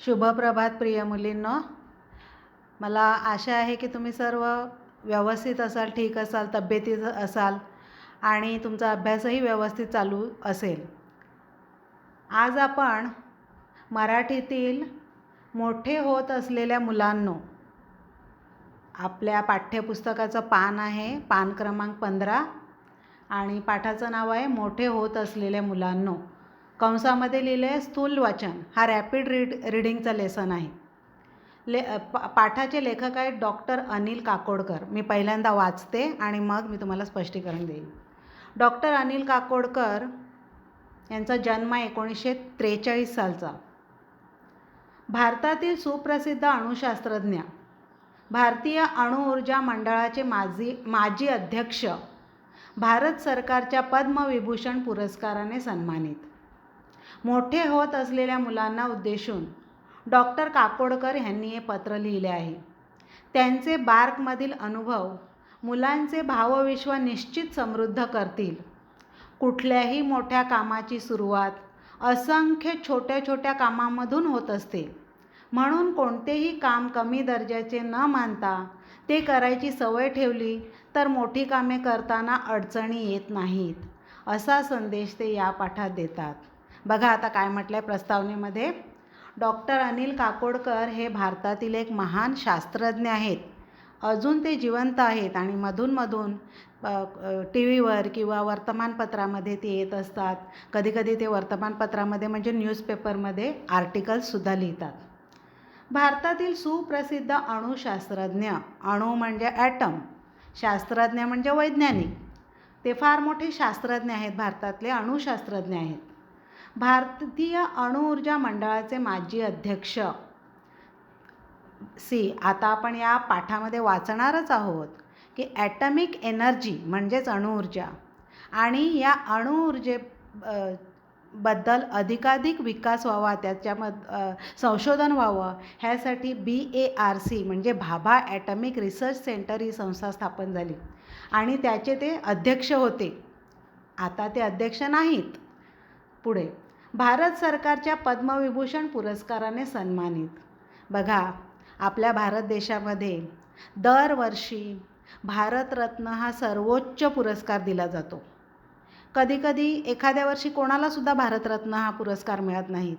शुभ प्रभात प्रिय मुलींनो. मला आशा आहे की तुम्ही सर्व व्यवस्थित असाल, ठीक असाल, तब्येतीत असाल आणि तुमचा अभ्यासही व्यवस्थित चालू असेल. आज आपण मराठीतील मोठे होत असलेल्या मुलांनो, आपल्या पाठ्यपुस्तकाचं पान आहे, पान क्रमांक 15 आणि पाठाचं नाव आहे मोठे होत असलेल्या मुलांनो. कंसामध्ये लिहिले आहे स्थूल वाचन. हा रॅपिड रीडिंगचा लेसन आहे. पाठाचे लेखक आहेत डॉक्टर अनिल काकोडकर. मी पहिल्यांदा वाचते आणि मग मी तुम्हाला स्पष्टीकरण देईन. डॉक्टर अनिल काकोडकर यांचा जन्म 1943 सालचा. भारतातील सुप्रसिद्ध अणुशास्त्रज्ञ, भारतीय अणुऊर्जा मंडळाचे माजी अध्यक्ष, भारत सरकारच्या पद्मविभूषण पुरस्काराने सन्मानित. मोठे होत असलेल्या मुलांना उद्देशून डॉक्टर काकोडकर यांनी हे पत्र लिहिले आहे. त्यांचे बार्कमधील अनुभव मुलांचे भावविश्व निश्चित समृद्ध करतील. कुठल्याही मोठ्या कामाची सुरुवात असंख्य छोट्या छोट्या कामांमधून होत असते. म्हणून कोणतेही काम कमी दर्जाचे न मानता ते करायची सवय ठेवली तर मोठी कामे करताना अडचणी येत नाहीत, असा संदेश ते या पाठात देतात. बघा आता काय म्हटलं आहे प्रस्तावनेमध्ये. डॉक्टर अनिल काकोडकर हे भारतातील एक महान शास्त्रज्ञ आहेत. अजून ते जिवंत आहेत आणि मधूनमधून टी व्हीवर किंवा वर्तमानपत्रामध्ये ते येत असतात. कधीकधी ते वर्तमानपत्रामध्ये म्हणजे न्यूजपेपरमध्ये आर्टिकल्ससुद्धा लिहितात. भारतातील सुप्रसिद्ध अणुशास्त्रज्ञ, अणु म्हणजे ॲटम, शास्त्रज्ञ म्हणजे वैज्ञानिक. ते फार मोठे शास्त्रज्ञ आहेत, भारतातले अणुशास्त्रज्ञ आहेत. भारतीय अणुऊर्जा मंडळाचे माजी अध्यक्ष. आता आपण या पाठामध्ये वाचणारच आहोत की ॲटमिक एनर्जी म्हणजेच अणुऊर्जा आणि या अणुऊर्जे बद्दल अधिकाधिक विकास व्हावा, संशोधन व्हावं, ह्यासाठी BARC म्हणजे भाभा ॲटमिक रिसर्च सेंटर ही संस्था स्थापन झाली आणि त्याचे ते अध्यक्ष होते. आता ते अध्यक्ष नाहीत. पुढे भारत सरकारच्या पद्मविभूषण पुरस्काराने सन्मानित. बघा, आपल्या भारत देशामध्ये दरवर्षी भारतरत्न हा सर्वोच्च पुरस्कार दिला जातो. कधीकधी एखाद्या वर्षी कोणालासुद्धा भारतरत्न हा पुरस्कार मिळत नाही,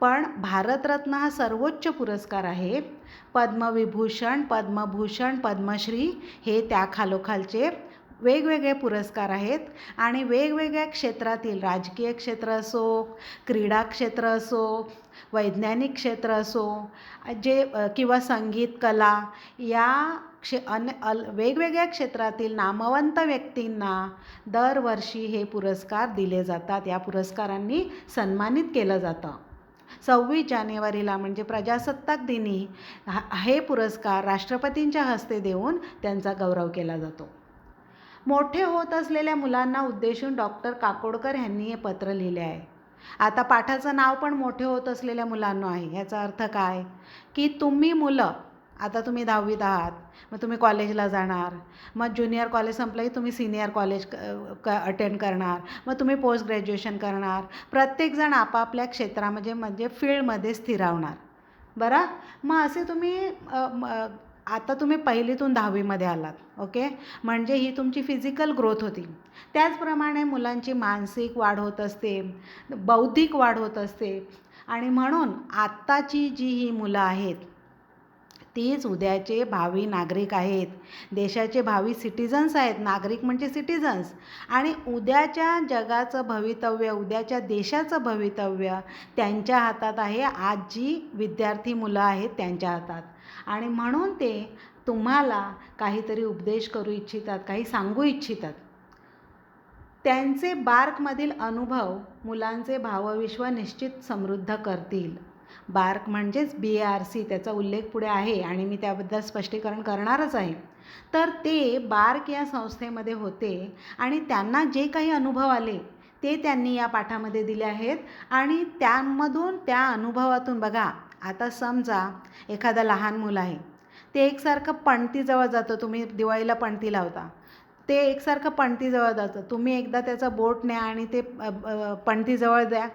पण भारतरत्न हा सर्वोच्च पुरस्कार आहे. पद्मविभूषण, पद्मभूषण, पद्मश्री हे त्या खालोखालचे वेगवेगळे पुरस्कार आहेत आणि वेगवेगळ्या क्षेत्रातील, राजकीय क्षेत्र असो, क्रीडा क्षेत्र असो, वैज्ञानिक क्षेत्र असो, किंवा संगीत, कला, या वेगवेगळ्या क्षेत्रातील नामवंत व्यक्तींना दरवर्षी हे पुरस्कार दिले जातात. या पुरस्कारांनी सन्मानित केलं जातं. 26 जानेवारीला म्हणजे प्रजासत्ताक दिनी हे पुरस्कार राष्ट्रपतींच्या हस्ते देऊन त्यांचा गौरव केला जातो. मोठे होत असलेल्या मुलांना उद्देशून डॉक्टर काकोडकर यांनी हे पत्र लिहिले आहे. आता पाठाचं नाव पण मोठे होत असलेल्या मुलांना आहे. ह्याचा अर्थ काय की तुम्ही मुलं, आता तुम्ही 10वीत आहात, मग तुम्ही कॉलेजला जाणार, मग ज्युनियर कॉलेज संपलं की तुम्ही सिनियर कॉलेज अटेंड करणार, मग तुम्ही पोस्ट ग्रॅज्युएशन करणार. प्रत्येकजण आपापल्या क्षेत्रामध्ये म्हणजे फील्डमध्ये स्थिरावणार. बरं, मग असे तुम्ही आता तुम्ही 1लीतून 10वीमध्ये आलात. ओके, म्हणजे ही तुमची फिजिकल ग्रोथ होती. त्याचप्रमाणे मुलांची मानसिक वाढ होत असते, बौद्धिक वाढ होत असते आणि म्हणून आत्ताची जी ही मुलं आहेत तीच उद्याचे भावी नागरिक आहेत, देशाचे भावी सिटिझन्स आहेत. नागरिक म्हणजे सिटिझन्स. आणि उद्याच्या जगाचं भवितव्य, उद्याच्या देशाचं भवितव्य त्यांच्या हातात आहे. आज जी विद्यार्थी मुलं आहेत त्यांच्या हातात. आणि म्हणून ते तुम्हाला काहीतरी उपदेश करू इच्छितात, काही सांगू इच्छितात. त्यांचे बार्कमधील अनुभव मुलांचे भावविश्व निश्चित समृद्ध करतील. बार्क म्हणजेच BARC, त्याचा उल्लेख पुढे आहे आणि मी त्याबद्दल स्पष्टीकरण करणारच आहे. तर ते बार्क या संस्थेमध्ये होते आणि त्यांना जे काही अनुभव आले ते त्यांनी या पाठामध्ये दिले आहेत. आणि त्यामधून, त्या अनुभवातून बघा, आता समजा एखादा लहान मुलं आहे, ते एकसारखं पणतीजवळ जातं. तुम्ही दिवाळीला पणती लावता, ते एकसारखं पणतीजवळ जातं. तुम्ही एकदा त्याचा बोट न्या आणि ते पणतीजवळ द्या,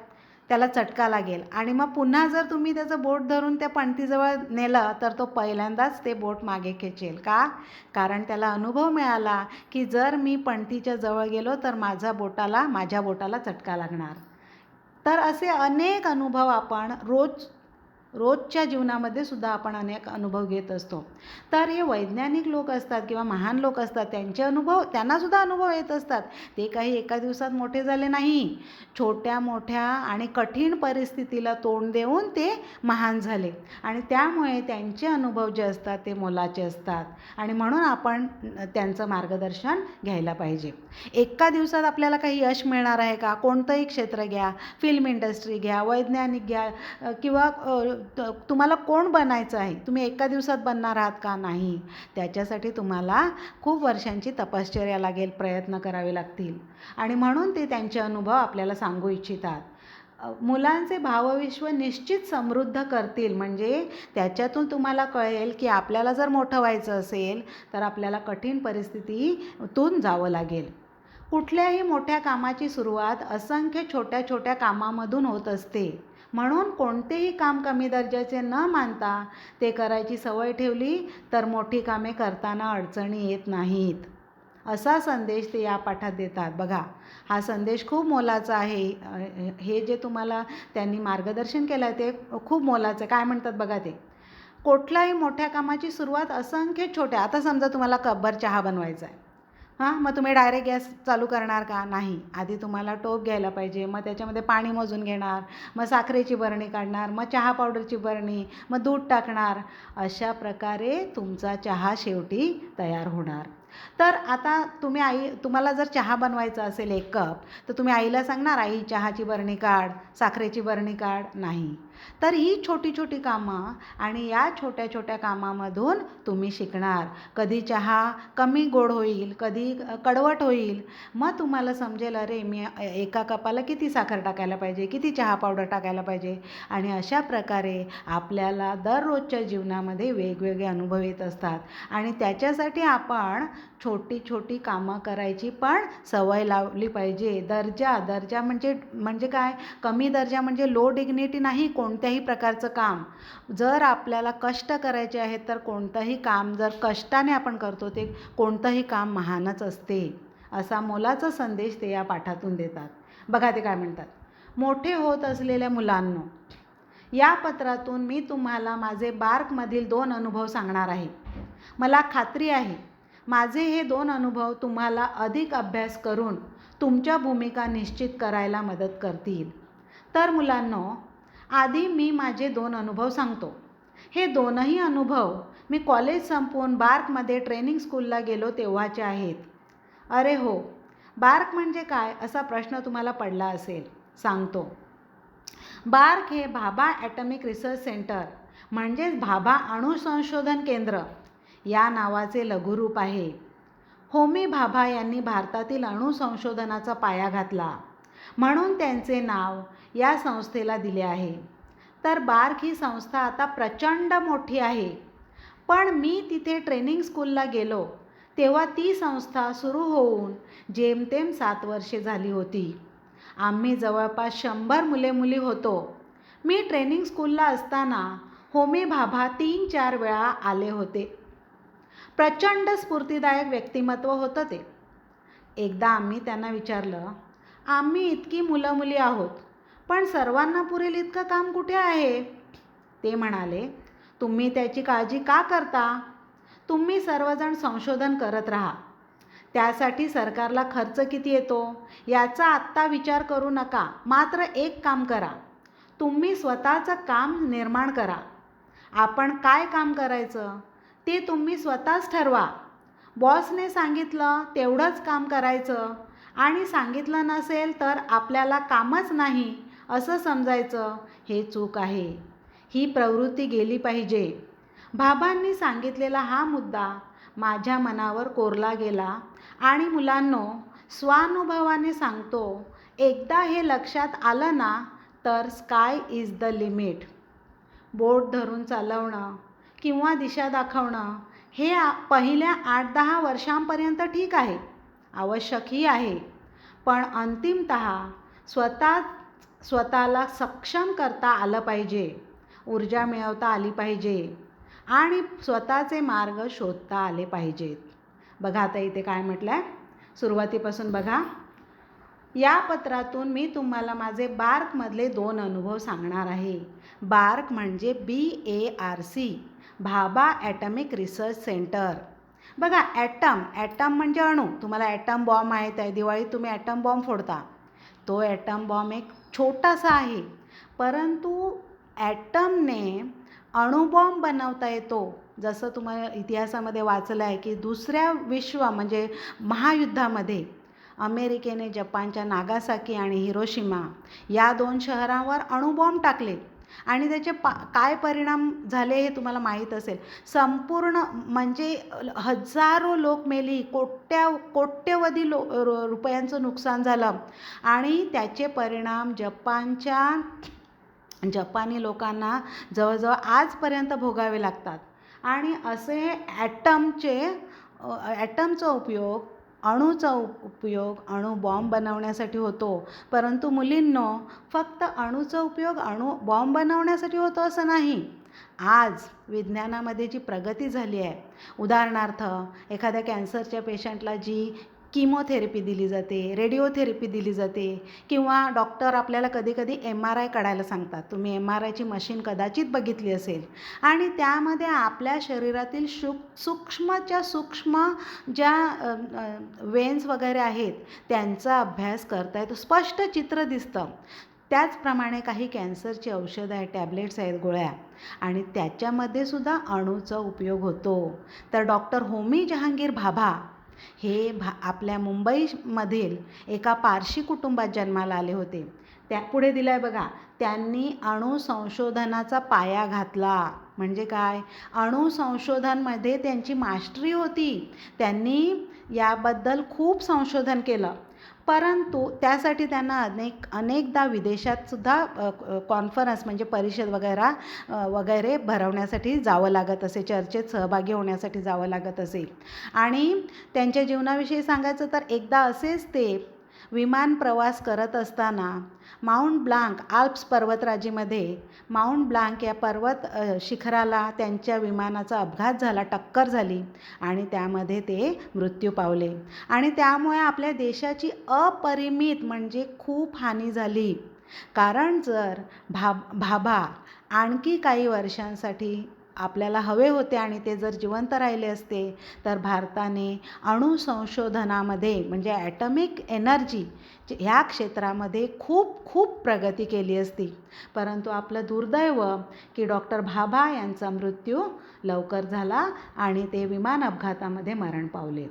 त्याला चटका लागेल आणि मग पुन्हा जर तुम्ही त्याचं बोट धरून त्या पणतीजवळ नेलं तर तो पहिल्यांदाच ते बोट मागे खेचेल. का? कारण त्याला अनुभव मिळाला की जर मी पणतीच्या जवळ गेलो तर माझ्या बोटाला चटका लागणार. तर असे अनेक अनुभव आपण रोजच्या जीवनामध्ये सुद्धा आपण अनेक अनुभव घेत असतो. तर हे वैज्ञानिक लोक असतात किंवा महान लोक असतात, त्यांनासुद्धा अनुभव येत असतात. ते काही एका दिवसात मोठे झाले नाही. छोट्या मोठ्या आणि कठीण परिस्थितीला तोंड देऊन ते महान झाले आणि त्यामुळे त्यांचे अनुभव जे असतात ते मोलाचे असतात आणि म्हणून आपण त्यांचं मार्गदर्शन घ्यायला पाहिजे. एका दिवसात आपल्याला काही यश मिळणार आहे का? कोणतंही क्षेत्र घ्या, फिल्म इंडस्ट्री घ्या, वैज्ञानिक घ्या किंवा तुम्हाला कोण बनायचं आहे, तुम्ही एका दिवसात बनणार आहात का? नाही. त्याच्यासाठी तुम्हाला खूप वर्षांची तपश्चर्या लागेल, प्रयत्न करावे लागतील आणि म्हणून ते त्यांचे अनुभव आपल्याला सांगू इच्छितात. मुलांचे भावविश्व निश्चित समृद्ध करतील. म्हणजे त्याच्यातून तुम्हाला कळेल की आपल्याला जर मोठं व्हायचं असेल तर आपल्याला कठीण परिस्थितीतून जावं लागेल. कुठल्याही मोठ्या कामाची सुरुवात असंख्य छोट्या छोट्या कामामधून होत असते. म्हणून कोणतेही काम कमी दर्जाचे न मानता ते करायची सवय ठेवली तर मोठी कामे करताना अडचणी येत नाहीत. असा संदेश ते या पाठात देतात. बघा, हा संदेश खूप मोलाचा आहे. हे जे तुम्हाला त्यांनी मार्गदर्शन केलं आहे ते खूप मोलाचं आहे. काय म्हणतात बघा ते, कुठल्याही मोठ्या कामाची सुरुवात असंख्य छोट्या, आता समजा तुम्हाला कपभर चहा बनवायचा आहे, मग तुम्ही डायरेक्ट गॅस चालू करणार का? नाही. आधी तुम्हाला टोप घ्यायला पाहिजे, मग त्याच्यामध्ये पाणी मोजून घेणार, मग साखरेची बरणी काढणार, मग चहा पावडरची बरणी, मग दूध टाकणार. अशा प्रकारे तुमचा चहा शेवटी तयार होणार. तर आता तुम्हाला जर चहा बनवायचा असेल 1 कप, तर तुम्ही आईला सांगणार, आई चहाची बरणी काढ, साखरेची बरणी काढ? नाही. तर ही छोटी छोटी कामं आणि या छोट्या छोट्या कामामधून तुम्ही शिकणार. कधी चहा कमी गोड होईल, कधी कडवट होईल. मग तुम्हाला समजेल, अरे मी 1 कपाला किती साखर टाकायला पाहिजे, किती चहा पावडर टाकायला पाहिजे. आणि अशा प्रकारे आपल्याला दररोजच्या जीवनामध्ये वेगवेगळे अनुभव येत असतात आणि त्याच्यासाठी आपण छोटी छोटी कामं करायची पण सवय लावली पाहिजे. दर्जा म्हणजे काय? कमी दर्जा म्हणजे लो डिग्निटी नाही कोणत्याही प्रकारचं काम. जर आपल्याला कष्ट करायचे आहेत तर कोणतंही काम जर कष्टाने आपण करतो ते कोणतंही काम महानच असते. असा मोलाचा संदेश ते या पाठातून देतात. बघा ते काय म्हणतात. मोठे होत असलेल्या मुलांनो, या पत्रातून मी तुम्हाला माझे बार्कमधील 2 अनुभव सांगणार आहे. मला खात्री आहे माझे हे 2 अनुभव तुम्हाला अधिक अभ्यास करून तुमच्या भूमिका निश्चित करायला मदत करतील. तर मुलांनो, आधी मी माझे 2 अनुभव सांगतो. हे दोनही अनुभव मी कॉलेज संपवून बार्कमध्ये ट्रेनिंग स्कूलला गेलो तेव्हाचे आहेत. अरे हो, बार्क म्हणजे काय असा प्रश्न तुम्हाला पडला असेल. सांगतो. बार्क हे भाभा ॲटॉमिक रिसर्च सेंटर म्हणजेच भाभा अणु संशोधन केंद्र या नावाचे लघुरूप आहे. होमी भाभा यांनी भारतातील अणु संशोधनाचा पाया घातला म्हणून त्यांचे नाव या संस्थेला दिले आहे. तर बार्क ही संस्था आता प्रचंड मोठी आहे. पण मी तिथे ट्रेनिंग स्कूलला गेलो तेव्हा ती संस्था सुरू होऊन जेमतेम 7 वर्षे झाली होती. आम्ही जवळपास 100 मुले-मुली होतो. मी ट्रेनिंग स्कूलला असताना होमी भाभा 3-4 वेळा आले होते. प्रचंड स्फूर्तिदायक व्यक्तिमत्व होतं ते. एकदा आम्ही त्यांना विचारलं, आम्ही इतकी मुलं-मुली आहोत, पण सर्वांना पुरेल इतकं काम कुठे आहे? ते म्हणाले, तुम्ही त्याची काळजी का करता? तुम्ही सर्वजण संशोधन करत राहा. त्यासाठी सरकारला खर्च किती येतो याचा आत्ता विचार करू नका. मात्र एक काम करा, तुम्ही स्वतःचं काम निर्माण करा. आपण काय काम करायचं ते तुम्ही स्वतःच ठरवा. बॉसने सांगितलं तेवढंच काम करायचं आणि सांगितलं नसेल तर आपल्याला कामच नाही असं समजायचं, हे चूक आहे. ही प्रवृत्ती गेली पाहिजे. भाभांनी सांगितलेला हा मुद्दा माझ्या मनावर कोरला गेला आणि मुलांनो, स्वानुभवाने सांगतो, एकदा हे लक्षात आलं ना तर स्काय इज द लिमिट. बोट धरून चालवणं किंवा दिशा दाखवणं हे पहिल्या 8-10 वर्षांपर्यंत ठीक आहे, आवश्यकही आहे. पण अंतिमतः स्वतःला सक्षम करता आलं पाहिजे, ऊर्जा मिळवता आली पाहिजे आणि स्वतःचे मार्ग शोधता आले पाहिजेत. बघा आता इथे काय म्हटलं आहे, सुरुवातीपासून बघा. या पत्रातून मी तुम्हाला माझे बार्कमधले 2 अनुभव सांगणार आहे. बार्क म्हणजे BARC, Bhabha atomic research centre. बघा ॲटम म्हणजे अणू. तुम्हाला ॲटम बॉम्ब माहीत आहे, दिवाळीत तुम्ही ॲटम बॉम्ब फोडता. तो ॲटम बॉम्ब एक छोटासा आहे, परंतु ॲटमने अणुबॉम्ब बनवता येतो. जसं तुम्हाला इतिहासामध्ये वाचलं आहे की दुसऱ्या विश्व म्हणजे महायुद्धामध्ये अमेरिकेने जपानच्या नागासाकी आणि हिरोशिमा या 2 शहरांवर अणुबॉम्ब टाकले आणि त्याचे काय परिणाम झाले हे तुम्हाला माहीत असेल. संपूर्ण म्हणजे हजारो लोक मेली, कोट्यवधी रुपयांचं नुकसान झालं आणि त्याचे परिणाम जपानी लोकांना जवळजवळ आजपर्यंत भोगावे लागतात. आणि असे ॲटमचा उपयोग, अणूचा उपयोग अणुबॉम्ब बनवण्यासाठी होतो. परंतु मुलींनो, फक्त अणूचा उपयोग बॉम्ब बनवण्यासाठी होतो असं नाही. आज विज्ञानामध्ये जी प्रगती झाली आहे, उदाहरणार्थ एखाद्या कॅन्सरच्या पेशंटला जी किमोथेरपी दिली जाते, रेडिओथेरपी दिली जाते किंवा डॉक्टर आपल्याला कधीकधी MRI काढायला सांगतात. तुम्ही MRIची मशीन कदाचित बघितली असेल आणि त्यामध्ये आपल्या शरीरातील सूक्ष्मच्या सूक्ष्म ज्या वेन्स वगैरे आहेत त्यांचा अभ्यास करता येतो, स्पष्ट चित्र दिसतं. त्याचप्रमाणे काही कॅन्सरची औषधं आहेत, टॅब्लेट्स आहेत, गोळ्या, आणि त्याच्यामध्ये सुद्धा अणूचा उपयोग होतो. तर डॉक्टर होमी जहांगीर भाभा हे आपल्या मुंबईमधील एका पारशी कुटुंबात जन्माला आले होते. पुढे दिलं आहे बघा, त्यांनी अणु संशोधनाचा पाया घातला. म्हणजे काय, अणु संशोधनमध्ये त्यांची मास्टरी होती. त्यांनी याबद्दल खूप संशोधन केलं, परंतु त्यासाठी त्यांना अनेकदा विदेशात सुद्धा कॉन्फरन्स म्हणजे परिषद वगैरे भरवण्यासाठी जावं लागत असे, चर्चेत सहभागी होण्यासाठी जावं लागत असे. आणि त्यांच्या जीवनाविषयी सांगायचं तर एकदा असेच ते विमान प्रवास करत असताना माउंट ब्लांक आल्प्स पर्वतराजीमध्ये माउंट ब्लांक या पर्वत शिखराला त्यांच्या विमानाचा अपघात झाला, टक्कर झाली आणि त्यामध्ये ते मृत्यू पावले. आणि त्यामुळे आपल्या देशाची अपरिमित म्हणजे खूप हानी झाली. कारण जर भाभा आणखी काही वर्षांसाठी आपल्याला हवे होते आणि ते जर जिवंत राहिले असते तर भारताने अणु संशोधनामध्ये म्हणजे ॲटॉमिक एनर्जी ह्या क्षेत्रामध्ये खूप प्रगती केली असती. परंतु आपलं दुर्दैव की डॉक्टर भाभा यांचा मृत्यू लवकर झाला आणि ते विमान अपघातामध्ये मरण पावले.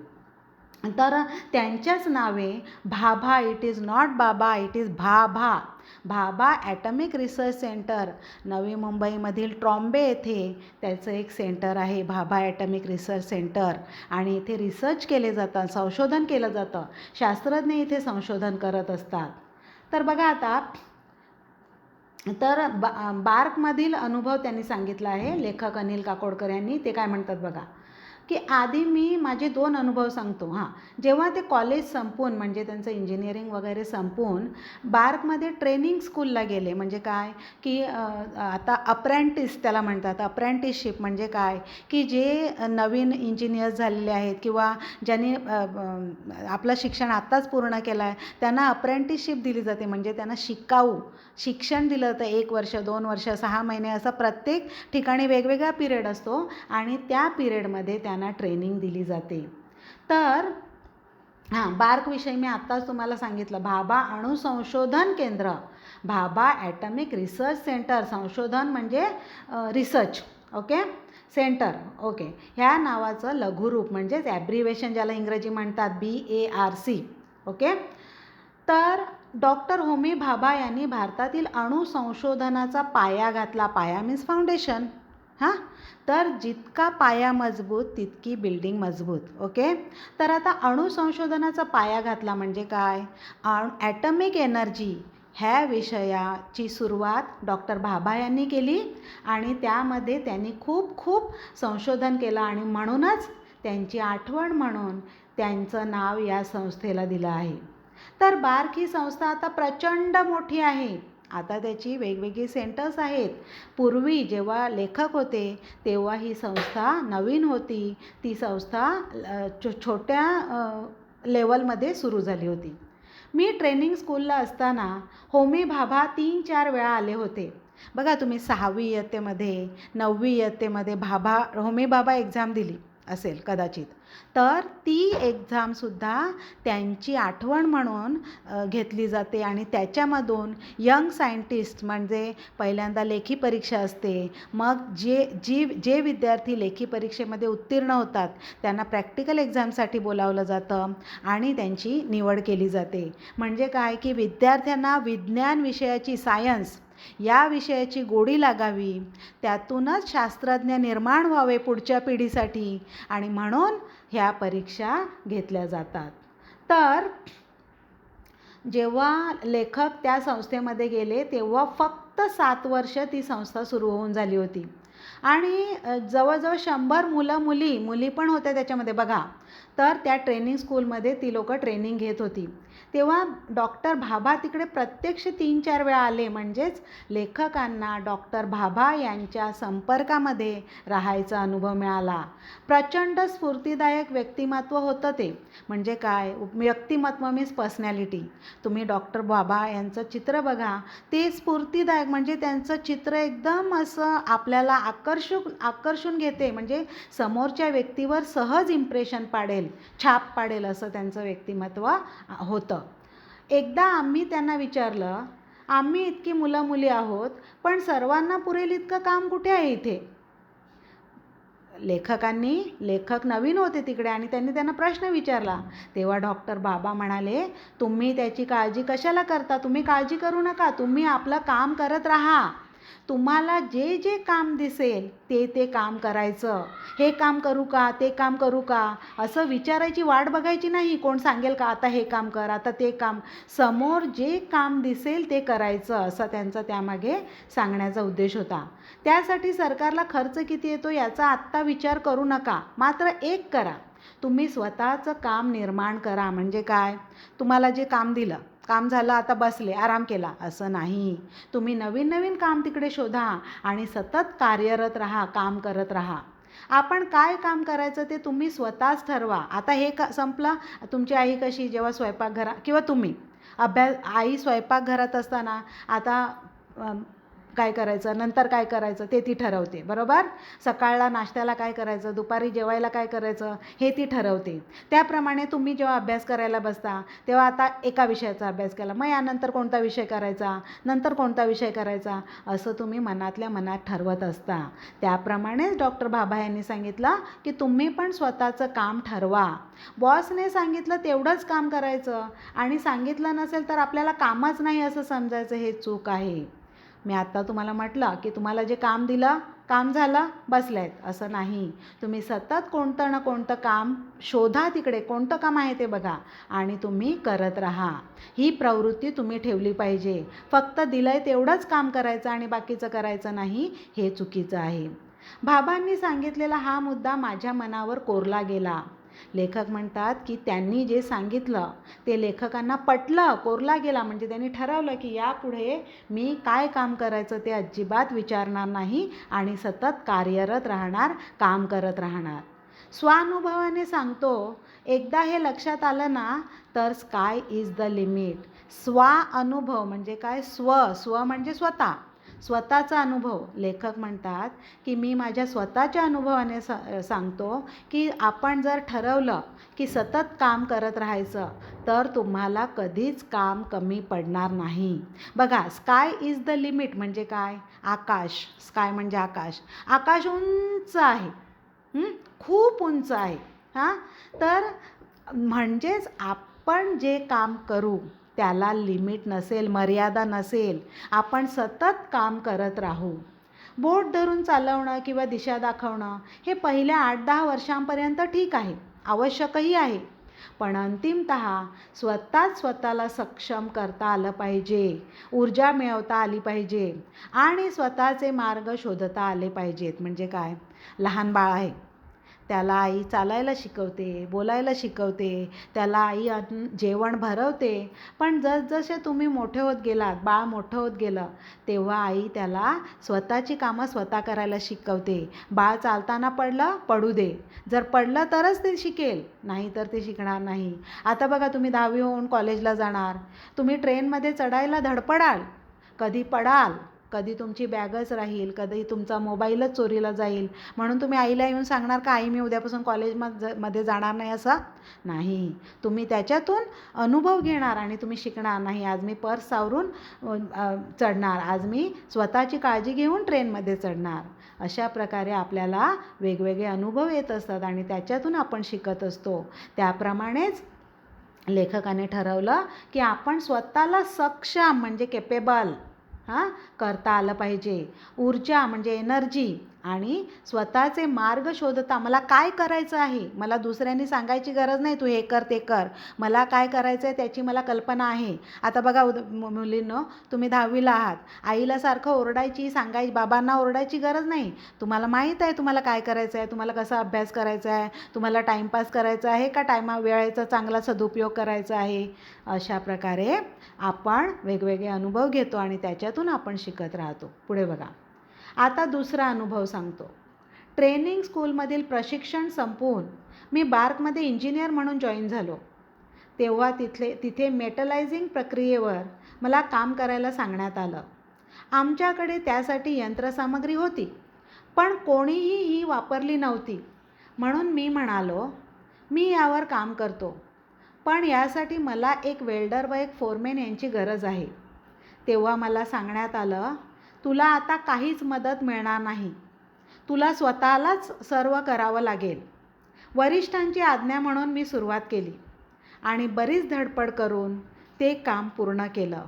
तर त्यांच्याच नावे भाभा, इट इज नॉट बाबा, it is Bhabha atomic research centre नवी मुंबईमधील ट्रॉम्बे येथे त्याचं एक सेंटर आहे, भाभा ॲटॉमिक रिसर्च सेंटर. आणि इथे रिसर्च केले जातात, संशोधन केलं जातं, शास्त्रज्ञ इथे संशोधन करत असतात. तर बघा आता, तर बार्कमधील अनुभव त्यांनी सांगितला आहे, लेखक अनिल काकोडकर यांनी. ते काय म्हणतात बघा, की आधी मी माझे 2 अनुभव सांगतो. जेव्हा ते कॉलेज संपून म्हणजे त्यांचं इंजिनिअरिंग वगैरे संपून बार्कमध्ये ट्रेनिंग स्कूलला गेले. म्हणजे काय की आता अप्रेंटिस त्याला म्हणतात. अप्रेंटिसशिप म्हणजे काय की जे नवीन इंजिनियर्स झालेले आहेत किंवा ज्यांनी आपलं शिक्षण आत्ताच पूर्ण केलं आहे त्यांना अप्रेंटिसशिप दिली जाते. म्हणजे त्यांना शिक्षण दिलं जातं. 1 वर्ष, 2 वर्ष, 6 महिने असं प्रत्येक ठिकाणी वेगवेगळा पिरियड असतो आणि त्या पिरियडमध्ये त्यांना ट्रेनिंग दिली जाते. तर बार्कविषयी मी आत्ताच तुम्हाला सांगितलं. भाभा अणु संशोधन केंद्र, भाभा ॲटॉमिक रिसर्च सेंटर, संशोधन म्हणजे रिसर्च, ओके, सेंटर, ओके, ह्या नावाचं लघुरूप म्हणजेच ॲब्रिवेशन ज्याला इंग्रजी म्हणतात BARC, ओके. तर डॉक्टर होमी भाभा यांनी भारतातील अणु संशोधनाचा पाया घातला. पाया मीन्स फाउंडेशन. तर जितका पाया मजबूत तितकी बिल्डिंग मजबूत, ओके. तर आता अणु संशोधनाचा पाया घातला म्हणजे काय, ॲटॉमिक एनर्जी ह्या विषयाची सुरुवात डॉक्टर भाभा यांनी केली आणि त्यामध्ये त्यांनी खूप संशोधन केलं आणि म्हणूनच त्यांची आठवण म्हणून त्यांचं नाव या संस्थेला दिलं आहे. तर बार्क ही संस्था आता प्रचंड मोठी आहे आता त्याची वेगवेगळी सेंटर्स आहेत. पूर्वी जेव्हा लेखक होते तेव्हा ही संस्था नवीन होती. ती संस्था छोट्या लेवलमध्ये सुरू झाली होती. मी ट्रेनिंग स्कूलला असताना होमी भाभा 3-4 वेळा आले होते. बघा तुम्ही 6वी इयत्तेमध्ये 9वी इयत्तेमध्ये होमी भाभा एक्झाम दिली असेल कदाचित, तर ती एक्झामसुद्धा त्यांची आठवण म्हणून घेतली जाते आणि त्याच्यामधून यंग सायंटिस्ट म्हणजे पहिल्यांदा लेखी परीक्षा असते, मग जे विद्यार्थी लेखी परीक्षेमध्ये उत्तीर्ण होतात त्यांना प्रॅक्टिकल एक्झामसाठी बोलावलं जातं आणि त्यांची निवड केली जाते. म्हणजे काय की विद्यार्थ्यांना विज्ञान विषयाची, सायन्स या विषयाची गोडी लागावी, त्यातूनच शास्त्रज्ञ निर्माण व्हावे पुढच्या पिढीसाठी, आणि म्हणून ह्या परीक्षा घेतल्या जातात. तर जेव्हा लेखक त्या संस्थेमध्ये गेले तेव्हा फक्त 7 वर्ष ती संस्था सुरू होऊन झाली होती आणि जवळजवळ 100 मुली पण होत्या त्याच्यामध्ये बघा. तर त्या ट्रेनिंग स्कूलमध्ये ती लोकं ट्रेनिंग घेत होती. तेव्हा डॉक्टर भाभा तिकडे प्रत्यक्ष 3-4 वेळा आले. म्हणजेच लेखकांना डॉक्टर भाभा यांच्या संपर्कामध्ये राहायचा अनुभव मिळाला. प्रचंड स्फूर्तिदायक व्यक्तिमत्व होतं ते. म्हणजे काय, व्यक्तिमत्व मीन्स पर्सनॅलिटी. तुम्ही डॉक्टर भाभा यांचं चित्र बघा, ते स्फूर्तिदायक, म्हणजे त्यांचं चित्र एकदम असं आपल्याला आकर्षून घेते. म्हणजे समोरच्या व्यक्तीवर सहज इम्प्रेशन पाडेल, छाप पाडेल असं त्यांचं व्यक्तिमत्व होतं. एकदा आम्ही त्यांना विचारलं, आम्ही इतकी मुलं मुली आहोत पण सर्वांना पुरेल इतकं काम कुठे आहे इथे? लेखक नवीन होते तिकडे आणि त्यांना प्रश्न विचारला. तेव्हा डॉक्टर बाबा म्हणाले, तुम्ही त्याची काळजी कशाला करता? तुम्ही काळजी करू नका, तुम्ही आपलं काम करत राहा. तुम्हाला जे काम दिसेल ते काम करायचं. हे काम करू का, ते काम करू का असं विचारायची वाट बघायची नाही. कोण सांगेल का आता हे काम कर, आता ते काम. समोर जे काम दिसेल ते करायचं, असं त्यांचा त्यामागे सांगण्याचा उद्देश होता. त्यासाठी सरकारला खर्च किती येतो याचा आत्ता विचार करू नका. मात्र एक करा, तुम्ही स्वतःचं काम निर्माण करा. म्हणजे काय, तुम्हाला जे काम दिलं, काम झालं, आता बसले, आराम केला, असं नाही. तुम्ही नवीन काम तिकडे शोधा आणि सतत कार्यरत राहा, काम करत राहा. आपण काय काम करायचं ते तुम्ही स्वतःच ठरवा. आता हे संपलं. तुमची आई कशी, जेव्हा स्वयंपाकघरात किंवा तुम्ही आई स्वयंपाकघरात असताना आता काय करायचं, नंतर काय करायचं ते ती ठरवते, बरोबर? सकाळला नाश्त्याला काय करायचं, दुपारी जेवायला काय करायचं हे ती ठरवते. त्याप्रमाणे तुम्ही जेव्हा अभ्यास करायला बसता तेव्हा आता एका विषयाचा अभ्यास केला, मग यानंतर कोणता विषय करायचा, नंतर कोणता विषय करायचा, असं तुम्ही मनातल्या मनात ठरवत असता. त्याप्रमाणेच डॉक्टर भाभा यांनी सांगितलं की तुम्ही पण स्वतःचं काम ठरवा. बॉसने सांगितलं तेवढंच काम करायचं आणि सांगितलं नसेल तर आपल्याला कामच नाही असं समजायचं, हे चूक आहे. मी आत्ता तुम्हाला म्हटलं की तुम्हाला जे काम दिलं, काम झालं, बसलेत, असं नाही. तुम्ही सतत कोणतं ना कोणतं काम शोधा, तिकडे कोणतं काम आहे ते बघा आणि तुम्ही करत राहा. ही प्रवृत्ती तुम्ही ठेवली पाहिजे. फक्त दिलंय तेवढंच काम करायचं आणि बाकीचं करायचं नाही, हे चुकीचं आहे. भाभांनी सांगितलेला हा मुद्दा माझ्या मनावर कोरला गेला. लेखक म्हणतात की त्यांनी जे सांगितलं ते लेखकांना पटलं, कोरला गेला. म्हणजे त्यांनी ठरवलं की यापुढे मी काय काम करायचं ते अजिबात विचारणार नाही आणि सतत कार्यरत राहणार, काम करत राहणार. स्वानुभवाने सांगतो, एकदा हे लक्षात आलं ना तर स्काय इज द लिमिट. अनुभव म्हणजे काय, स्व म्हणजे स्वतःचा अनुभव. लेखक म्हणतात की मी माझ्या स्वतःच्या अनुभवाने सांगतो की आपण जर ठरवलं की सतत काम करत राहायचं तर तुम्हाला कधीच काम कमी पडणार नाही. बघा, स्काय इज द लिमिट म्हणजे काय, आकाश. स्काय म्हणजे आकाश. आकाश उंच आहे, खूप उंच आहे. तर म्हणजेच आपण जे काम करू त्याला लिमिट नसेल, मर्यादा नसेल. आपण सतत काम करत राहू. बोट धरून चालवणं किंवा दिशा दाखवणं हे पहिल्या 8-10 वर्षांपर्यंत ठीक आहे, आवश्यकही आहे. पण अंतिमतः स्वतःला सक्षम करता आलं पाहिजे, ऊर्जा मिळवता आली पाहिजे आणि स्वतःचे मार्ग शोधता आले पाहिजेत. म्हणजे काय, लहान बाळ आहे, त्याला आई चालायला शिकवते, बोलायला शिकवते, त्याला आई जेवण भरवते. पण जसजसे तुम्ही मोठे होत गेलात, बाळ मोठं होत गेलं, तेव्हा आई त्याला स्वतःची कामं स्वतः करायला शिकवते. बाळ चालताना पडलं, पडू दे. जर पडलं तरच ते शिकेल, नाही तर ते शिकणार नाही. आता बघा, तुम्ही 10वी होऊन कॉलेजला जाणार, तुम्ही ट्रेनमध्ये चढायला धडपडाल, कधी पडाल, कधी तुमची बॅगच राहील, कधी तुमचा मोबाईलच चोरीला जाईल. म्हणून तुम्ही आईला येऊन सांगणार का, आई मी उद्यापासून कॉलेजमध्ये जाणार नाही असं? नाही. तुम्ही त्याच्यातून अनुभव घेणार आणि तुम्ही शिकणार. नाही, आज मी पर्स सावरून चढणार, आज मी स्वतःची काळजी घेऊन ट्रेनमध्ये चढणार. अशा प्रकारे आपल्याला वेगवेगळे अनुभव येत असतात आणि त्याच्यातून आपण शिकत असतो. त्याप्रमाणेच लेखकाने ठरवलं की आपण स्वतःला सक्षम म्हणजे केपेबल करता आलं पाहिजे. ऊर्जा म्हणजे एनर्जी आणि स्वतःचे मार्ग शोधता, मला काय करायचं आहे, मला दुसऱ्यांनी सांगायची गरज नाही, तू हे कर ते कर, मला काय करायचं आहे त्याची मला कल्पना आहे. आता बघा मुलींनो, तुम्ही 10वीला आहात, आईला सारखं ओरडायची, सांगायची, बाबांना ओरडायची गरज नाही. तुम्हाला माहीत आहे तुम्हाला काय करायचं आहे, तुम्हाला कसा अभ्यास करायचा आहे, तुम्हाला टाईमपास करायचा आहे का वेळेचा चांगला सदुपयोग करायचा आहे. अशा प्रकारे आपण वेगवेगळे अनुभव घेतो आणि त्याच्यातून आपण शिकत राहतो. पुढे बघा, आता दुसरा अनुभव सांगतो. ट्रेनिंग स्कूलमधील प्रशिक्षण संपवून मी बार्कमध्ये इंजिनियर म्हणून जॉईन झालो. तेव्हा तिथे मेटलायझिंग प्रक्रियेवर मला काम करायला सांगण्यात आलं. आमच्याकडे त्यासाठी यंत्रसामग्री होती, पण कोणीही ही वापरली नव्हती. म्हणून मी म्हणालो, मी यावर काम करतो, पण यासाठी मला एक वेल्डर व एक फोरमॅन यांची गरज आहे. तेव्हा मला सांगण्यात आलं, तुला आता काहीच मदत मिळणार नाही, तुला स्वतःलाच सर्व करावं लागेल. वरिष्ठांची आज्ञा म्हणून मी सुरुवात केली आणि बरीच धडपड करून ते काम पूर्ण केलं.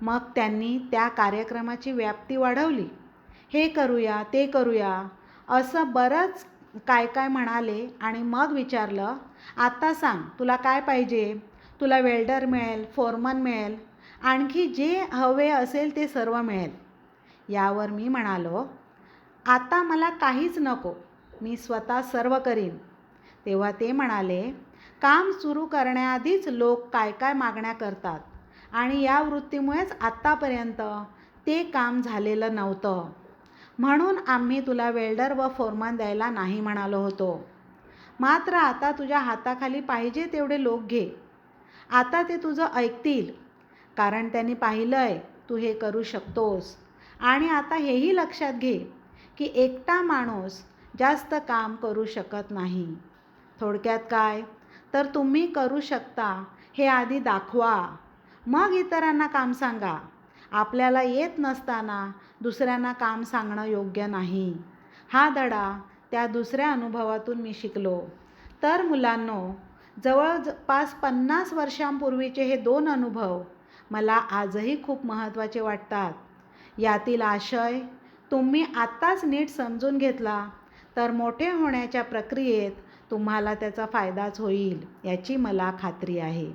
मग त्यांनी त्या कार्यक्रमाची व्याप्ती वाढवली. हे करूया, ते करूया असं बरंच काय काय म्हणाले आणि मग विचारलं, आता सांग तुला काय पाहिजे? तुला वेल्डर मिळेल, फोरमन मिळेल, आणखी जे हवे असेल ते सर्व मिळेल. यावर मी म्हणालो, आता मला काहीच नको, मी स्वतः सर्व करीन. तेव्हा ते म्हणाले, काम सुरू करण्याआधीच लोक काय काय मागण्या करतात आणि या वृत्तीमुळेच आत्तापर्यंत ते काम झालेलं नव्हतं. म्हणून आम्ही तुला वेल्डर व फोरमन द्यायला नाही म्हणालो होतो. मात्र आता तुझ्या हाताखाली पाहिजे तेवढे लोक घे. आता ते तुझं ऐकतील, कारण त्यांनी पाहिलं आहे तू हे करू शकतोस. आणि आता हेही लक्षात घे की एकटा माणूस जास्त काम करू शकत नाही. थोडक्यात काय, तर तुम्ही करू शकता हे आधी दाखवा, मग इतरांना काम सांगा. आपल्याला येत नसताना दुसऱ्यांना काम सांगणं योग्य नाही. हा धडा त्या दुसऱ्या अनुभवातून मी शिकलो. तर मुलांनो, जवळपास 50 वर्षांपूर्वीचे हे 2 अनुभव मला आजही खूप महत्त्वाचे वाटतात. यातील आशय तुम्ही आत्ताच नीट समजून घेतला तर मोठे होण्याच्या प्रक्रियेत तुम्हाला त्याचा फायदाच होईल, याची मला खात्री आहे.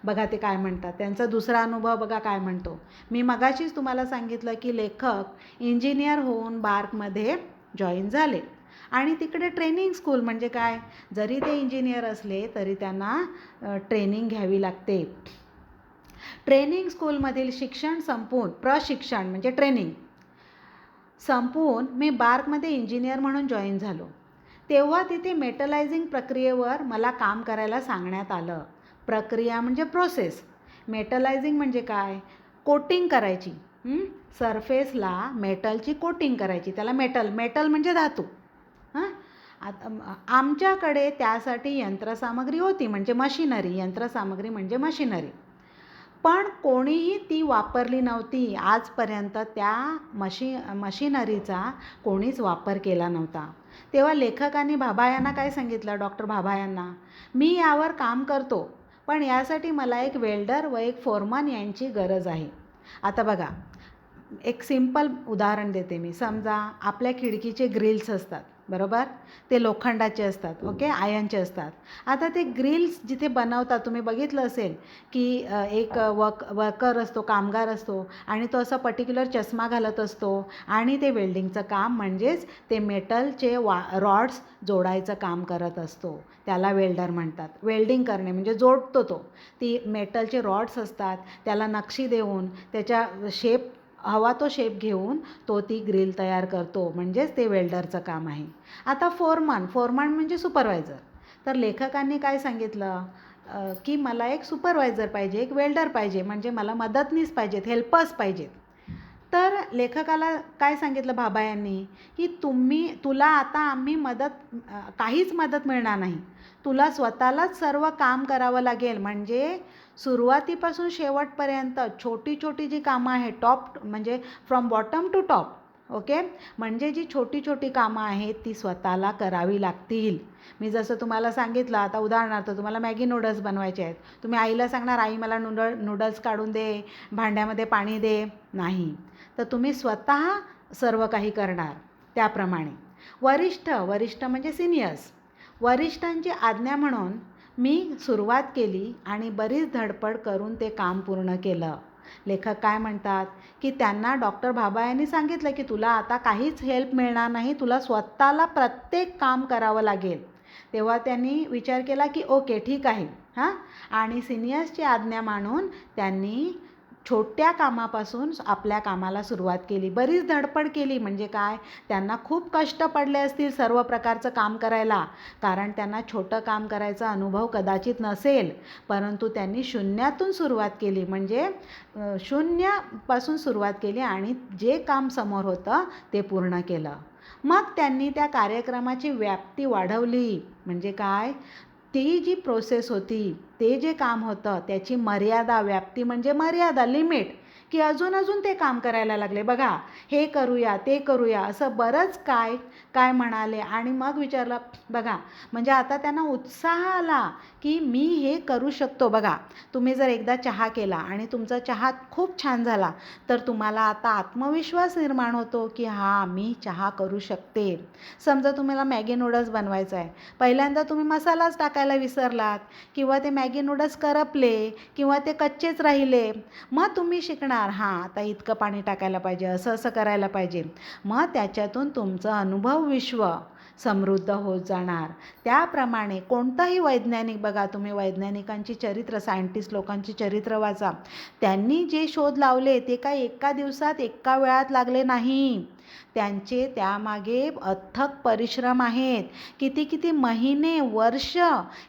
बघा ते काय म्हणतात, त्यांचा दुसरा अनुभव बघा काय म्हणतो. मी मगाशीच तुम्हाला सांगितलं की लेखक इंजिनियर होऊन बार्कमध्ये जॉईन झाले आणि तिकडे ट्रेनिंग स्कूल म्हणजे काय, जरी ते इंजिनियर असले तरी त्यांना ट्रेनिंग घ्यावी लागते. ट्रेनिंग स्कूलमधील शिक्षण संपवून, प्रशिक्षण म्हणजे ट्रेनिंग संपवून मी बार्कमध्ये इंजिनियर म्हणून जॉईन झालो. तेव्हा तिथे मेटलायझिंग प्रक्रियेवर मला काम करायला सांगण्यात आलं. प्रक्रिया म्हणजे प्रोसेस. मेटलायझिंग म्हणजे काय, कोटिंग करायची, सरफेसला मेटलची कोटिंग करायची, त्याला मेटल म्हणजे धातू. आमच्याकडे त्यासाठी यंत्रसामग्री होती म्हणजे मशिनरी, यंत्रसामग्री म्हणजे मशिनरी, पण कोणीही ती वापरली नव्हती. आजपर्यंत त्या मशिनरीचा कोणीच वापर केला नव्हता. तेव्हा लेखकांनी भाभा यांना काय सांगितलं, डॉक्टर भाभा यांना, मी यावर काम करतो, पण यासाठी मला एक वेल्डर व एक फोरमन यांची गरज आहे. आता बघा, एक सिंपल उदाहरण देते मी. समजा आपल्या खिडकीचे ग्रिल्स असतात, बरोबर. ते लोखंडाचे असतात, ओके, आयर्नचे असतात. आता ते ग्रिल्स जिथे बनवतात तुम्ही बघितलं असेल की एक वर्कर असतो, कामगार असतो आणि तो असा पर्टिक्युलर चष्मा घालत असतो आणि ते वेल्डिंगचं काम म्हणजेच ते मेटलचे रॉड्स जोडायचं काम करत असतो. त्याला वेल्डर म्हणतात. वेल्डिंग करणे म्हणजे जोडतो तो. ती मेटलचे रॉड्स असतात, त्याला नक्षी देऊन त्याच्या शेप हवा तो शेप घेऊन तो ती ग्रिल तयार करतो, म्हणजेच ते वेल्डरचं काम आहे. आता फोरमॅन म्हणजे सुपरवायझर. तर लेखकांनी काय सांगितलं की मला एक सुपरवायझर पाहिजे, एक वेल्डर पाहिजे, म्हणजे मला मदतनीस पाहिजेत, हेल्पर्स पाहिजेत. तर लेखकाला काय सांगितलं भाभा यांनी की तुला आता आम्ही काहीच मदत मिळणार नाही. तुला स्वतःलाच सर्व काम करावं लागेल. म्हणजे सुरुवातीपासून शेवटपर्यंत छोटी छोटी जी कामं आहेत, टॉप म्हणजे from bottom to top, okay, म्हणजे जी छोटी छोटी कामं आहेत ती स्वतःला करावी लागतील. मी जसं तुम्हाला सांगितलं, आता उदाहरणार्थ तुम्हाला मॅगी नूडल्स बनवायचे आहेत. तुम्ही आईला सांगणार, आई मला नूडल्स काढून दे, भांड्यामध्ये पाणी दे, नाही. तर तुम्ही स्वतः सर्व काही करणार. त्याप्रमाणे वरिष्ठ म्हणजे सिनियर्स, वरिष्ठांची आज्ञा म्हणून मी सुरुवात केली आणि बरीच धडपड करून ते काम पूर्ण केलं. लेखक काय म्हणतात की त्यांना डॉक्टर भाभा यांनी सांगितलं की तुला आता काहीच हेल्प मिळणार नाही, तुला स्वतःला प्रत्येक काम करावं लागेल. तेव्हा त्यांनी विचार केला की ओके, ठीक आहे हां. आणि सिनियर्सची आज्ञा मानून त्यांनी छोट्या कामापासून आपल्या कामाला सुरुवात केली. बरीच धडपड केली म्हणजे काय, त्यांना खूप कष्ट पडले असतील सर्व प्रकारचं काम करायला, कारण त्यांना छोटं काम करायचा अनुभव कदाचित नसेल. परंतु त्यांनी शून्यातून सुरुवात केली, म्हणजे शून्यापासून सुरुवात केली आणि जे काम समोर होतं ते पूर्ण केलं. मग त्यांनी त्या कार्यक्रमाची व्याप्ती वाढवली. म्हणजे काय, ती जी प्रोसेस होती, ते जे काम होतं त्याची मर्यादा, व्याप्ती म्हणजे मर्यादा, लिमिट, की अजून ते काम करायला लागले. बघा, हे करूया, ते करूया, असं बरंच काय काय म्हणाले. आणि मग विचारलं, बघा, म्हणजे आता त्यांना उत्साह आला की मी हे करू शकतो. बघा, तुम्ही जर एकदा चहा केला आणि तुमचा चहा खूप छान झाला तर तुम्हाला आता आत्मविश्वास निर्माण होतो की हां, मी चहा करू शकते. समजा तुम्हाला मॅगी नूडल्स बनवायचं आहे, पहिल्यांदा तुम्ही मसालाच टाकायला विसरलात किंवा ते मॅगी नूडल्स करपले किंवा ते कच्चेच राहिले, मग तुम्ही शिकणार, हां, आता इतकं पाणी टाकायला पाहिजे, असं करायला पाहिजे. मग त्याच्यातून तुमचं अनुभव विश्व समृद्ध होत जाणार. त्याप्रमाणे कोणताही वैज्ञानिक, बघा तुम्ही वैज्ञानिकांची चरित्र, सायंटिस्ट लोकांची चरित्र वाचा, त्यांनी जे शोध लावले ते काय एका दिवसात एका वेळात लागले नाही. त्यांचे त्यामागे अथक परिश्रम आहेत. किती महिने, वर्ष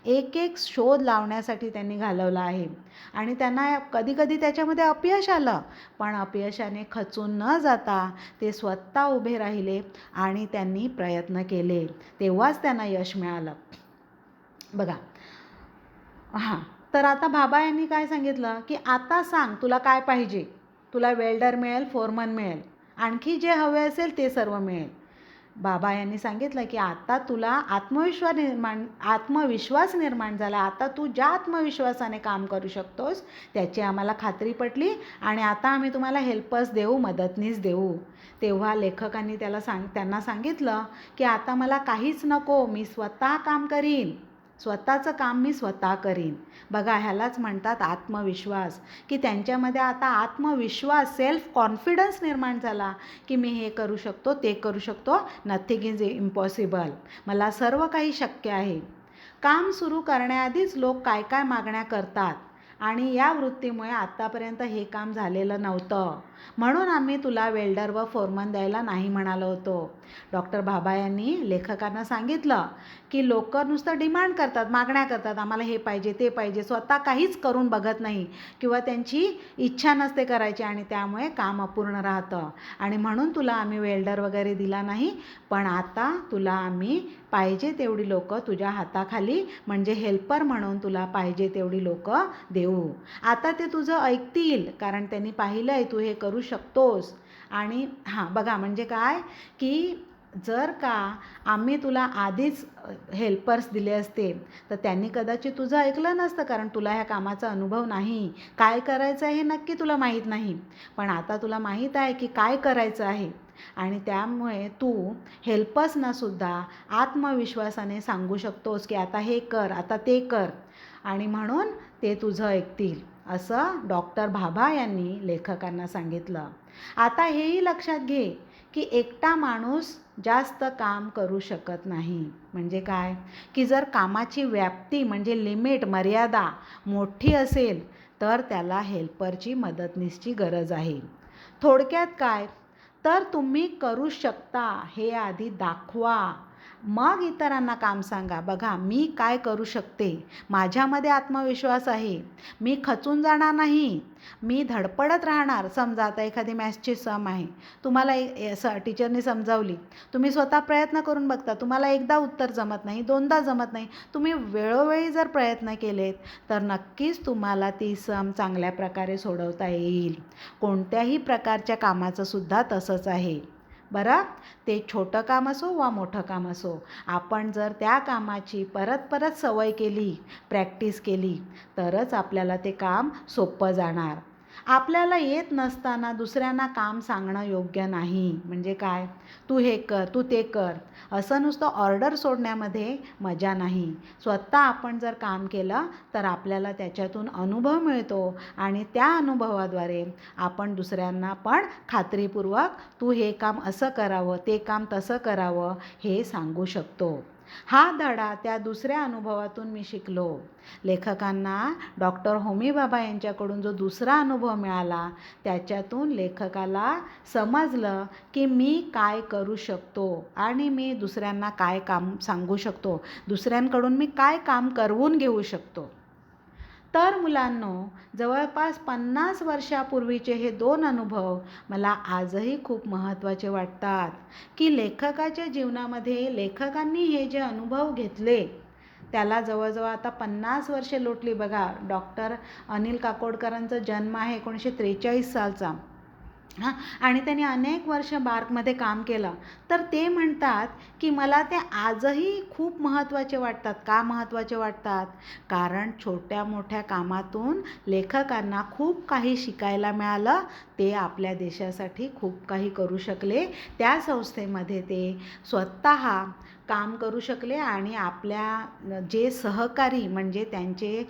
एक शोध लावण्यासाठी त्यांनी घालवला आहे. आणि त्यांना कधी त्याच्यामध्ये अपयश आलं, पण अपयशाने खचून न जाता ते स्वतः उभे राहिले आणि त्यांनी प्रयत्न केले, तेव्हाच त्यांना यश मिळालं. बघा, हां, तर आता भाभा यांनी काय सांगितलं की आता सांग तुला काय पाहिजे. तुला वेल्डर मिळेल, फोरमन मिळेल, आणखी जे हवे असेल ते सर्व मिळेल. बाबा यांनी सांगितलं की आता तुला आत्मविश्वास निर्माण झाला. आता तू ज्या आत्मविश्वासाने काम करू शकतोस त्याची आम्हाला खात्री पटली आणि आता आम्ही तुम्हाला हेल्पर्स देऊ, मदतनीस देऊ. तेव्हा लेखकांनी त्यांना सांगितलं की आता मला काहीच नको, मी स्वतः काम करीन, स्वतःचं काम मी स्वतः करीन. बघा, ह्यालाच म्हणतात आत्मविश्वास, की त्यांच्यामध्ये आता आत्मविश्वास, सेल्फ कॉन्फिडन्स निर्माण झाला की मी हे करू शकतो, ते करू शकतो, नथिंग इज इम्पॉसिबल, मला सर्व काही शक्य आहे. काम सुरू करण्याआधीच लोक काय काय मागण्या करतात आणि या वृत्तीमुळे आत्तापर्यंत हे काम झालेलं नव्हतं, म्हणून आम्ही तुला वेल्डर व फोरमन द्यायला नाही म्हणालो होतो. डॉक्टर भाभा यांनी लेखकांना सांगितलं की लोक नुसतं डिमांड करतात, मागण्या करतात, आम्हाला हे पाहिजे, ते पाहिजे, स्वतः काहीच करून बघत नाही किंवा त्यांची इच्छा नसते करायची आणि त्यामुळे काम अपूर्ण राहतं. आणि म्हणून तुला आम्ही वेल्डर वगैरे दिला नाही, पण आता तुला आम्ही पाहिजे तेवढी लोक तुझ्या हाताखाली, म्हणजे हेल्पर म्हणून तुला पाहिजे तेवढी लोक देऊ. आता ते तुझं ऐकतील, कारण त्यांनी पाहिलं आहे तू हे करू शकतोस. आणि हां, बघा, म्हणजे काय की जर का आम्ही तुला आधीच हेल्पर्स दिले असते तर त्यांनी कदाचित तुझं ऐकलं नसतं, कारण तुला ह्या कामाचा अनुभव नाही, काय करायचं आहे हे नक्की तुला माहीत नाही. पण आता तुला माहीत आहे की काय करायचं आहे आणि त्यामुळे तू हेल्पर्सनासुद्धा आत्मविश्वासाने सांगू शकतोस की आता हे कर, आता ते कर, आणि म्हणून ते तुझं ऐकतील, असं डॉक्टर भाभा यांनी लेखकांना सांगितलं. आता हेही लक्षात घे की एकटा माणूस जास्त काम करू शकत नाही. म्हणजे काय की जर कामाची व्याप्ती म्हणजे लिमिट, मर्यादा मोठी असेल तर त्याला हेल्परची, मदतनीसची गरज आहे. थोडक्यात काय तर तुम्ही करू शकता हे आधी दाखवा, मग इतरांना काम सांगा. बघा मी काय करू शकते, माझ्यामध्ये आत्मविश्वास आहे, मी खचून जाणार नाही, मी धडपडत राहणार. समजा आता एखादी मॅथ्सची सम आहे, तुम्हाला टीचरने समजावली, तुम्ही स्वतः प्रयत्न करून बघता, तुम्हाला एकदा उत्तर जमत नाही, दोनदा जमत नाही, तुम्ही वेळोवेळी जर प्रयत्न केलेत तर नक्कीच तुम्हाला ती सम चांगल्या प्रकारे सोडवता येईल. कोणत्याही प्रकारच्या कामाचं सुद्धा तसंच आहे बरं. ते छोटं काम असो वा मोठं काम असो, आपण जर त्या कामाची परत परत सवय केली, प्रॅक्टिस केली तरच आपल्याला ते काम सोपं जाणार. आपल्याला येत नसताना दुसऱ्यांना काम सांगणं योग्य नाही. म्हणजे काय, तू हे कर, तू ते कर, असं नुसतं ऑर्डर सोडण्यामध्ये मजा नाही. स्वतः आपण जर काम केलं तर आपल्याला त्याच्यातून अनुभव मिळतो आणि त्या अनुभवाद्वारे आपण दुसऱ्यांना पण खात्रीपूर्वक तू हे काम असं करावं, ते काम तसं करावं हे सांगू शकतो. हा धडा त्या दुसऱ्या अनुभवातून मी शिकलो. लेखकांना डॉक्टर होमी भाभा यांच्याकडून जो दुसरा अनुभव मिळाला त्याच्यातून लेखकाला समजलं की मी काय करू शकतो आणि मी दुसऱ्यांना काय काम सांगू शकतो, दुसऱ्यांकडून मी काय काम करवून घेऊ शकतो. तर मुलांनो, जवळपास 50 वर्षापूर्वीचे हे 2 अनुभव मला आजही खूप महत्त्वाचे वाटतात की लेखकाच्या जीवनामध्ये लेखकांनी हे जे अनुभव घेतले त्याला जवळजवळ आता 50 वर्षे लोटली. बघा, डॉक्टर अनिल काकोडकरांचा जन्म आहे 1943 सालचा आणि त्यांनी अनेक वर्ष बार्कमध्ये काम केलं. तर ते म्हणतात की मला ते आजही खूप महत्त्वाचे वाटतात. का महत्त्वाचे वाटतात? कारण छोट्या मोठ्या कामातून लेखकांना खूप काही शिकायला मिळालं. ते आपल्या देशासाठी खूप काही करू शकले. त्या संस्थेमध्ये ते स्वतः काम करू शकले आणि आपल्या जे सहकारी म्हणजे त्यांचे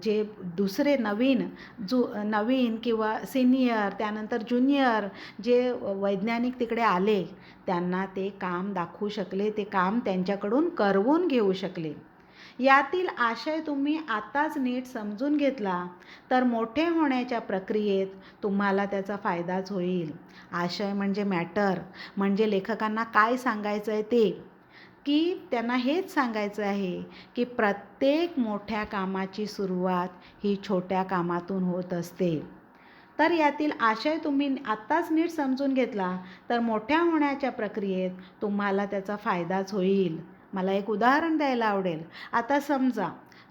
जे दुसरे नवीन किंवा सिनियर, त्यानंतर ज्युनियर जे वैज्ञानिक तिकडे आले त्यांना ते काम दाखवू शकले, ते काम त्यांच्याकडून करवून घेऊ शकले. यातील आशय तुम्ही आताच नीट समजून घेतला तर मोठे होण्याच्या प्रक्रियेत तुम्हाला त्याचा फायदाच होईल. आशय म्हणजे मॅटर, म्हणजे लेखकांना काय सांगायचं आहे ते, की त्यांना हेच सांगायचं आहे की प्रत्येक मोठ्या कामाची सुरुवात ही छोट्या कामातून होत असते. तर यातील आशय तुम्ही आत्ताच नीट समजून घेतला तर मोठ्या होण्याच्या प्रक्रियेत तुम्हाला त्याचा फायदाच होईल. मला एक उदाहरण द्यायला आवडेल. आता समजा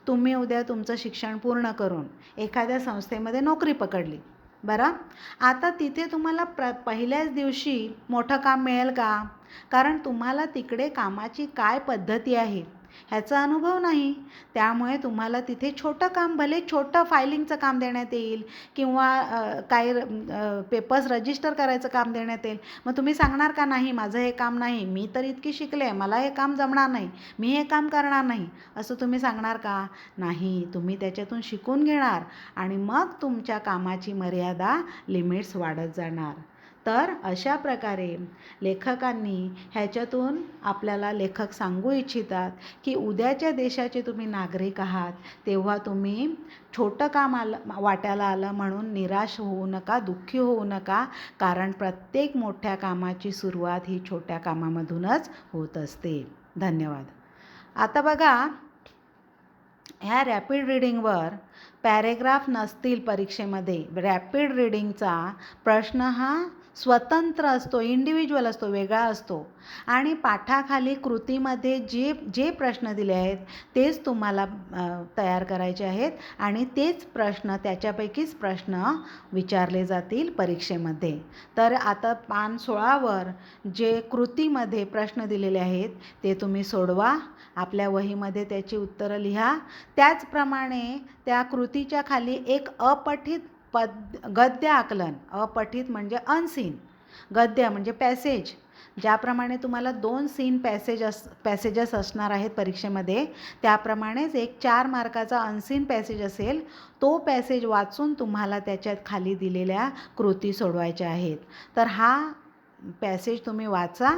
तुम्ही उद्या तुमचं शिक्षण पूर्ण करून एखाद्या संस्थेमध्ये नोकरी पकडली. बरं, आता तिथे तुम्हाला पहिल्याच दिवशी मोठं काम मिळेल का? कारण तुम्हाला तिकडे कामाची काय पद्धती आहे ह्याचा अनुभव नाही. त्यामुळे तुम्हाला तिथे छोटं काम, भले छोटं फायलिंगचं काम देण्यात येईल किंवा काही पेपर्स रजिस्टर करायचं काम देण्यात येईल. मग तुम्ही सांगणार का नाही, माझं हे काम नाही, मी तर इतकी शिकले, मला हे काम जमणार नाही, मी हे काम करणार नाही, असं तुम्ही सांगणार का? नाही. तुम्ही त्याच्यातून शिकून घेणार आणि मग तुमच्या कामाची मर्यादा, लिमिट्स वाढत जाणार. तर अशा प्रकारे लेखकांनी ह्याच्यातून आपल्याला लेखक सांगू इच्छितात की उद्याच्या देशाचे तुम्ही नागरिक आहात तेव्हा तुम्ही छोटं काम वाट्याला आलं म्हणून निराश होऊ नका, दुःखी होऊ नका, कारण प्रत्येक मोठ्या कामाची सुरुवात ही छोट्या कामामधूनच होत असते. धन्यवाद. आता बघा, ह्या रॅपिड रीडिंगवर पॅरेग्राफ नसतील परीक्षेमध्ये. रॅपिड रीडिंगचा प्रश्न हा स्वतंत्र असतो, इंडिव्हिज्युअल असतो, वेगळा असतो आणि पाठाखाली कृतीमध्ये जे प्रश्न दिले आहेत तेच तुम्हाला तयार करायचे आहेत आणि तेच प्रश्न, त्याच्यापैकीच प्रश्न विचारले जातील परीक्षेमध्ये. तर आता पान 16वर जे कृतीमध्ये प्रश्न दिलेले आहेत ते तुम्ही सोडवा, आपल्या वहीमध्ये त्याची उत्तरं लिहा. त्याचप्रमाणे त्या कृतीच्या खाली एक अपठित गद्य आकलन, अपठित म्हणजे अनसीन, गद्य म्हणजे पॅसेज, ज्याप्रमाणे तुम्हाला 2 सीन पॅसेजेस असणार आहेत परीक्षेमध्ये, त्याप्रमाणेच एक 4 मार्काचा अनसीन पॅसेज असेल. तो पॅसेज वाचून तुम्हाला त्याच्यात खाली दिलेल्या कृती सोडवायच्या आहेत. तर हा पॅसेज तुम्ही वाचा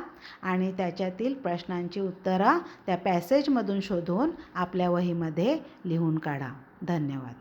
आणि त्याच्यातील प्रश्नांची उत्तरं त्या पॅसेजमधून शोधून आपल्या वहीमध्ये लिहून काढा. धन्यवाद.